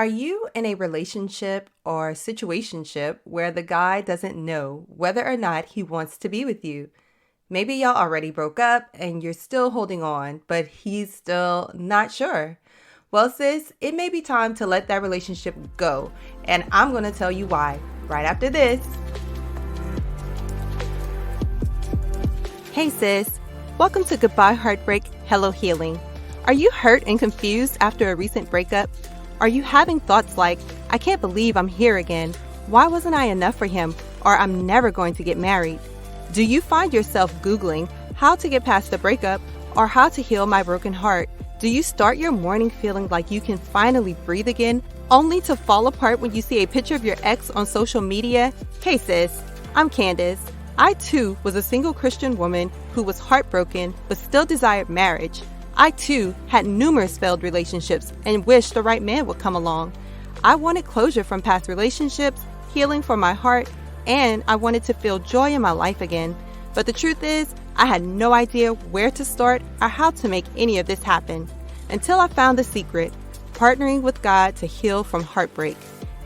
Are you in a relationship or situationship where the guy doesn't know whether or not he wants to be with you? Maybe y'all already broke up and you're still holding on, but he's still not sure. Well, sis, it may be time to let that relationship go, and I'm going to tell you why right after this. Hey, sis. Welcome to Goodbye Heartbreak, Hello Healing. Are you hurt and confused after a recent breakup? Are you having thoughts like, I can't believe I'm here again. Why wasn't I enough for him? Or I'm never going to get married? Do you find yourself Googling how to get past the breakup or how to heal my broken heart? Do you start your morning feeling like you can finally breathe again, only to fall apart when you see a picture of your ex on social media? Hey sis, I'm Candace. I too was a single Christian woman who was heartbroken but still desired marriage. I too had numerous failed relationships and wished the right man would come along. I wanted closure from past relationships, healing for my heart, and I wanted to feel joy in my life again. But the truth is, I had no idea where to start or how to make any of this happen until I found the secret, partnering with God to heal from heartbreak.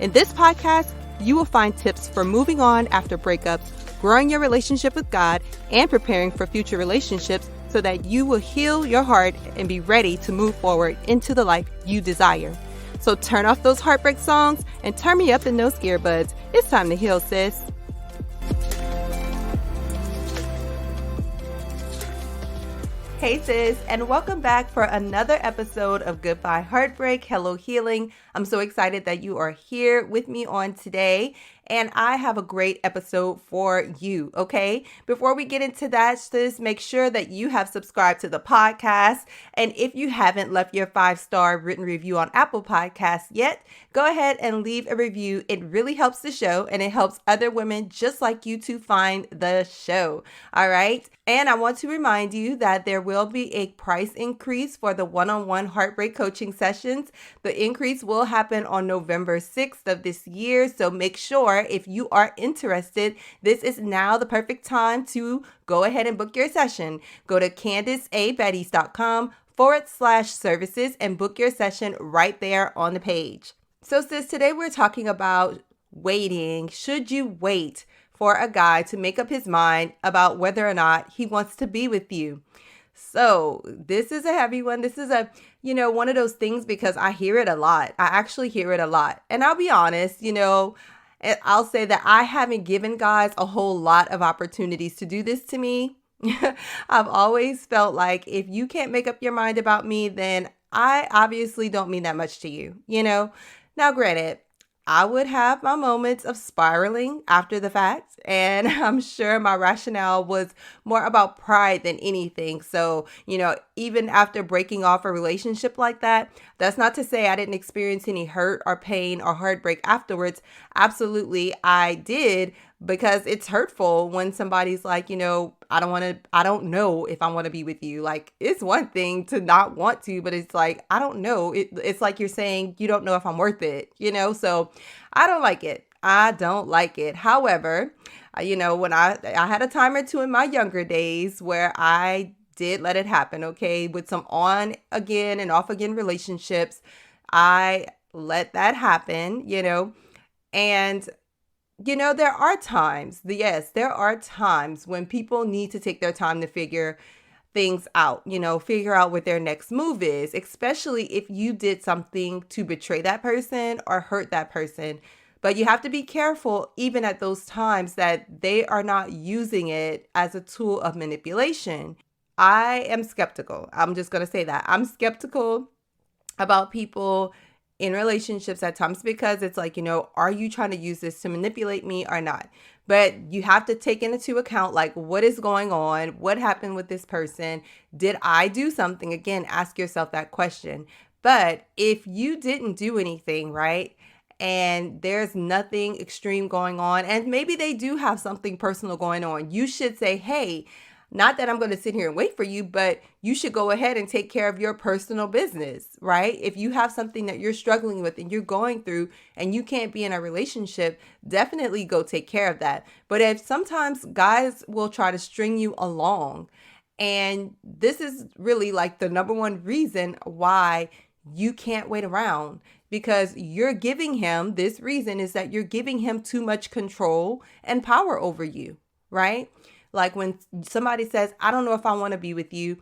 In this podcast, you will find tips for moving on after breakups, growing your relationship with God, and preparing for future relationships so that you will heal your heart and be ready to move forward into the life you desire. So turn off those heartbreak songs and turn me up in those earbuds. It's time to heal, sis. Hey sis, and welcome back for another episode of Goodbye Heartbreak, Hello Healing. I'm so excited that you are here with me on today, and I have a great episode for you, okay? Before we get into that, sis, make sure that you have subscribed to the podcast, and if you haven't left your 5-star written review on Apple Podcasts yet, go ahead and leave a review. It really helps the show, and it helps other women just like you to find the show, all right? And I want to remind you that there will be a price increase for the one-on-one heartbreak coaching sessions. The increase will happen on November 6th of this year. So make sure if you are interested, this is now the perfect time to go ahead and book your session. Go to CandiceABettis.com/services and book your session right there on the page. So sis, today we're talking about waiting. Should you wait for a guy to make up his mind about whether or not he wants to be with you? So this is a heavy one. This is one of those things because I hear it a lot. I actually hear it a lot. And I'll be honest, I'll say that I haven't given guys a whole lot of opportunities to do this to me. I've always felt like if you can't make up your mind about me, then I obviously don't mean that much to you, Now, granted, I would have my moments of spiraling after the fact, and I'm sure my rationale was more about pride than anything. So, even after breaking off a relationship like that, that's not to say I didn't experience any hurt or pain or heartbreak afterwards. Absolutely, I did, because it's hurtful when somebody's like, I don't know if I want to be with you. Like, it's one thing to not want to, but it's like, I don't know. It's like you're saying, you don't know if I'm worth it, So I don't like it. I don't like it. However, when I had a time or two in my younger days where I did let it happen, okay, with some on again and off again relationships, I let that happen, and there are times, there are times when people need to take their time to figure things out, figure out what their next move is, especially if you did something to betray that person or hurt that person. But you have to be careful even at those times that they are not using it as a tool of manipulation. I am skeptical. I'm just going to say that. I'm skeptical about people in relationships at times because it's like, are you trying to use this to manipulate me or not? But you have to take into account, like, what is going on? What happened with this person? Did I do something? Again, ask yourself that question. But if you didn't do anything, right, and there's nothing extreme going on, and maybe they do have something personal going on, you should say, hey, not that I'm going to sit here and wait for you, but you should go ahead and take care of your personal business, right? If you have something that you're struggling with and you're going through and you can't be in a relationship, definitely go take care of that. But if sometimes guys will try to string you along, and this is really like the number one reason why you can't wait around. because you're giving him, this reason is that you're giving him too much control and power over you, right? Like when somebody says, I don't know if I want to be with you,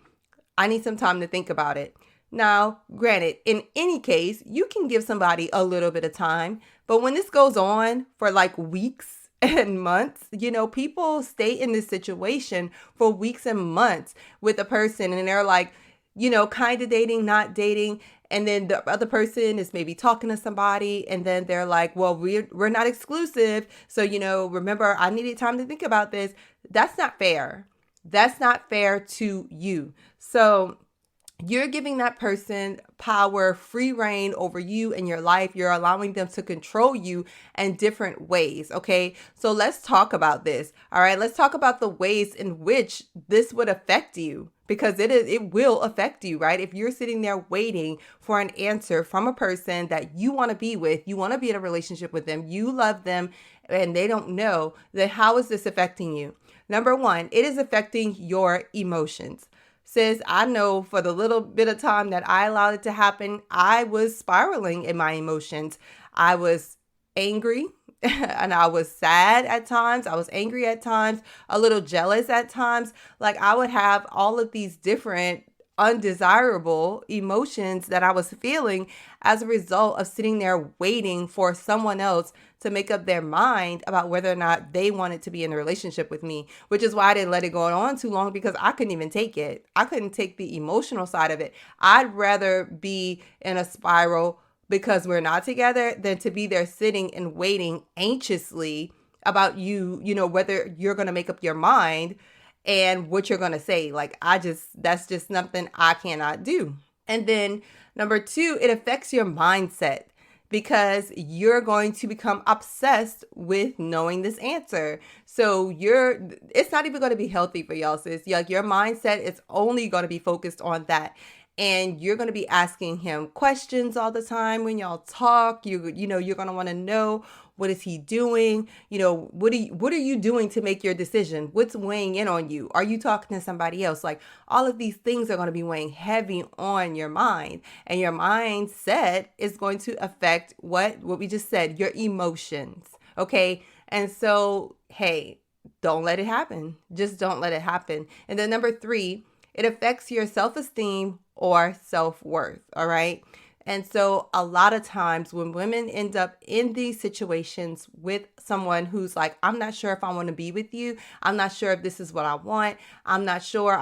I need some time to think about it. Now, granted, in any case, you can give somebody a little bit of time, but when this goes on for like weeks and months, people stay in this situation for weeks and months with a person and they're like, kind of dating, not dating. And then the other person is maybe talking to somebody and then they're like, well, we're not exclusive. So, remember, I needed time to think about this. That's not fair. That's not fair to you. So you're giving that person power, free reign over you and your life. You're allowing them to control you in different ways. Okay. So let's talk about this. All right. Let's talk about the ways in which this would affect you, because it will affect you, right? If you're sitting there waiting for an answer from a person that you want to be with, you want to be in a relationship with them, you love them, and they don't know, then how is this affecting you? Number one, it is affecting your emotions. Sis, I know for the little bit of time that I allowed it to happen, I was spiraling in my emotions. I was angry and I was sad at times. I was angry at times, a little jealous at times. Like I would have all of these different undesirable emotions that I was feeling as a result of sitting there waiting for someone else to make up their mind about whether or not they wanted to be in a relationship with me, which is why I didn't let it go on too long, because I couldn't even take it. I couldn't take the emotional side of it. I'd rather be in a spiral because we're not together than to be there sitting and waiting anxiously about you, whether you're going to make up your mind and what you're going to say. Like, that's just something I cannot do. And then number two, it affects your mindset because you're going to become obsessed with knowing this answer. So it's not even going to be healthy for y'all, sis. Like your mindset is only going to be focused on that. And you're going to be asking him questions all the time when y'all talk. You're going to want to know, what is he doing? What are you doing to make your decision? What's weighing in on you? Are you talking to somebody else? Like all of these things are going to be weighing heavy on your mind, and your mindset is going to affect what we just said, your emotions. Okay. And so, hey, don't let it happen. Just don't let it happen. And then number three, it affects your self-esteem or self-worth. All right. And so a lot of times when women end up in these situations with someone who's like, I'm not sure if I want to be with you. I'm not sure if this is what I want. I'm not sure.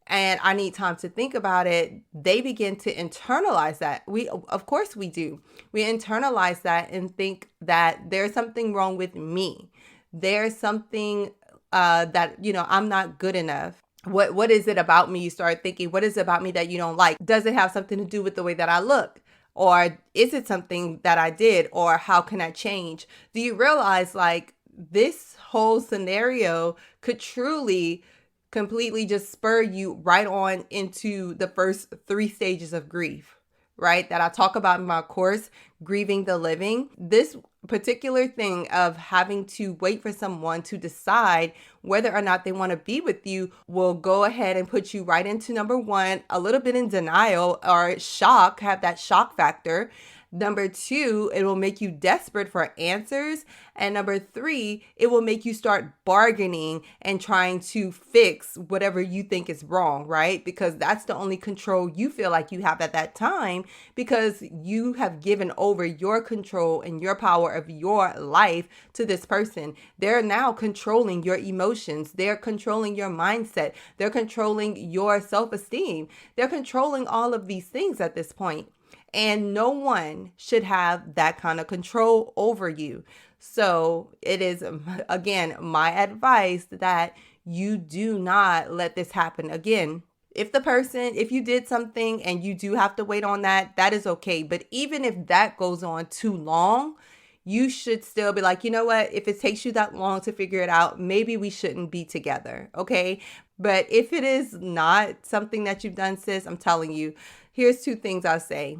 And I need time to think about it. They begin to internalize that. Of course we do. We internalize that and think that there's something wrong with me. There's something that, I'm not good enough. What is it about me? You start thinking, what is it about me that you don't like? Does it have something to do with the way that I look? Or is it something that I did? Or how can I change? Do you realize like this whole scenario could truly completely just spur you right on into the first 3 stages of grief, right? That I talk about in my course, Grieving the Living. This particular thing of having to wait for someone to decide whether or not they want to be with you will go ahead and put you right into number one, a little bit in denial or shock, have that shock factor. Number two, it will make you desperate for answers. And number three, it will make you start bargaining and trying to fix whatever you think is wrong, right? Because that's the only control you feel like you have at that time, because you have given over your control and your power of your life to this person. They're now controlling your emotions. They're controlling your mindset. They're controlling your self-esteem. They're controlling all of these things at this point. And no one should have that kind of control over you. So it is, again, my advice that you do not let this happen again. If you did something and you do have to wait on that, that is okay. But even if that goes on too long, you should still be like, you know what? If it takes you that long to figure it out, maybe we shouldn't be together. Okay. But if it is not something that you've done, sis, I'm telling you, here's 2 things I'll say.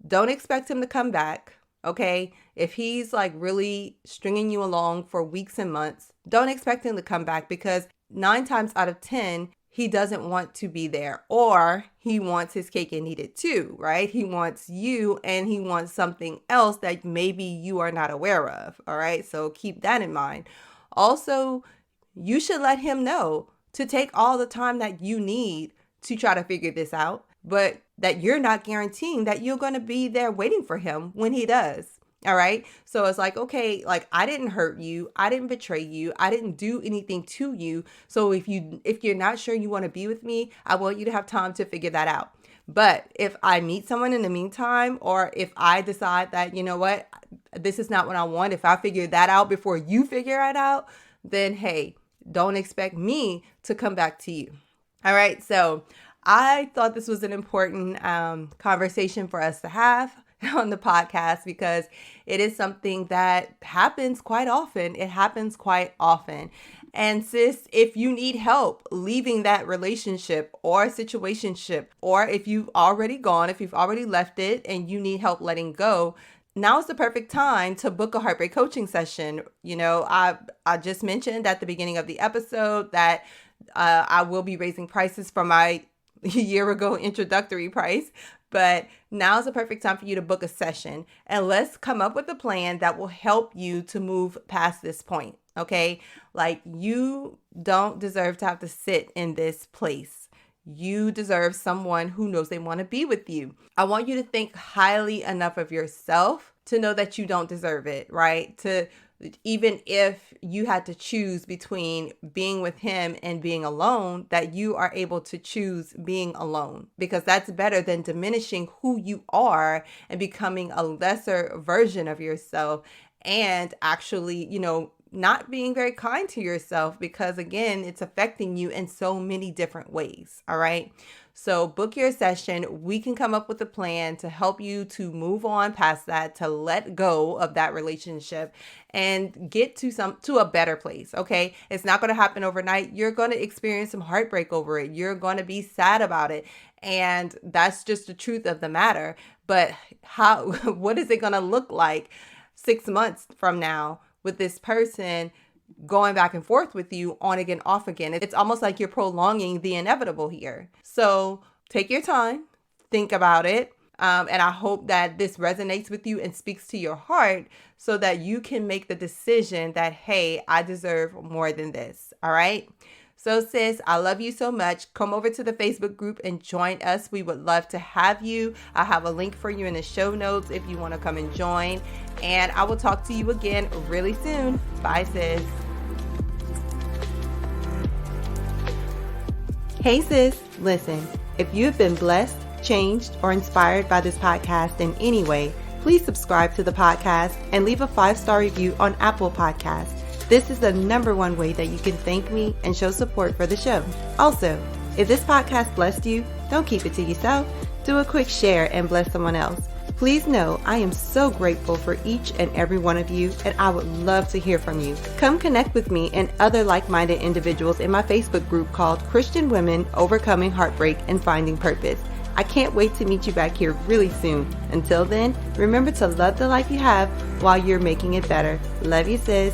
Don't expect him to come back, okay? If he's like really stringing you along for weeks and months, don't expect him to come back, because 9 times out of 10, he doesn't want to be there, or he wants his cake and eat it too, right? He wants you and he wants something else that maybe you are not aware of. All right. So keep that in mind. Also, you should let him know to take all the time that you need to try to figure this out, but that you're not guaranteeing that you're going to be there waiting for him when he does. All right. So it's like, okay, like I didn't hurt you. I didn't betray you. I didn't do anything to you. So if you're not sure you want to be with me, I want you to have time to figure that out. But if I meet someone in the meantime, or if I decide that, you know what, this is not what I want, if I figure that out before you figure it out, then hey, don't expect me to come back to you. All right. So I thought this was an important conversation for us to have on the podcast, because it is something that happens quite often. It happens quite often. And sis, if you need help leaving that relationship or situationship, or if you've already gone, if you've already left it and you need help letting go, now is the perfect time to book a heartbreak coaching session. You know, I just mentioned at the beginning of the episode that I will be raising prices from my year ago introductory price, but now is the perfect time for you to book a session, and let's come up with a plan that will help you to move past this point. Okay. Like, you don't deserve to have to sit in this place. You deserve someone who knows they want to be with you. I want you to think highly enough of yourself to know that you don't deserve it, right? Even if you had to choose between being with him and being alone, that you are able to choose being alone, because that's better than diminishing who you are and becoming a lesser version of yourself, and actually, you know, not being very kind to yourself, because again, it's affecting you in so many different ways. All right. So book your session. We can come up with a plan to help you to move on past that, to let go of that relationship and get to a better place. Okay. It's not going to happen overnight. You're going to experience some heartbreak over it. You're going to be sad about it. And that's just the truth of the matter. But what is it going to look like 6 months from now with this person going back and forth with you on again, off again? It's almost like you're prolonging the inevitable here. So take your time, think about it. And I hope that this resonates with you and speaks to your heart, so that you can make the decision that, hey, I deserve more than this. All right. So sis, I love you so much. Come over to the Facebook group and join us. We would love to have you. I have a link for you in the show notes if you want to come and join. And I will talk to you again really soon. Bye, sis. Hey, sis. Listen, if you have been blessed, changed, or inspired by this podcast in any way, please subscribe to the podcast and leave a 5-star review on Apple Podcasts. This is the #1 way that you can thank me and show support for the show. Also, if this podcast blessed you, don't keep it to yourself. Do a quick share and bless someone else. Please know I am so grateful for each and every one of you, and I would love to hear from you. Come connect with me and other like-minded individuals in my Facebook group called Christian Women Overcoming Heartbreak and Finding Purpose. I can't wait to meet you back here really soon. Until then, remember to love the life you have while you're making it better. Love you, sis.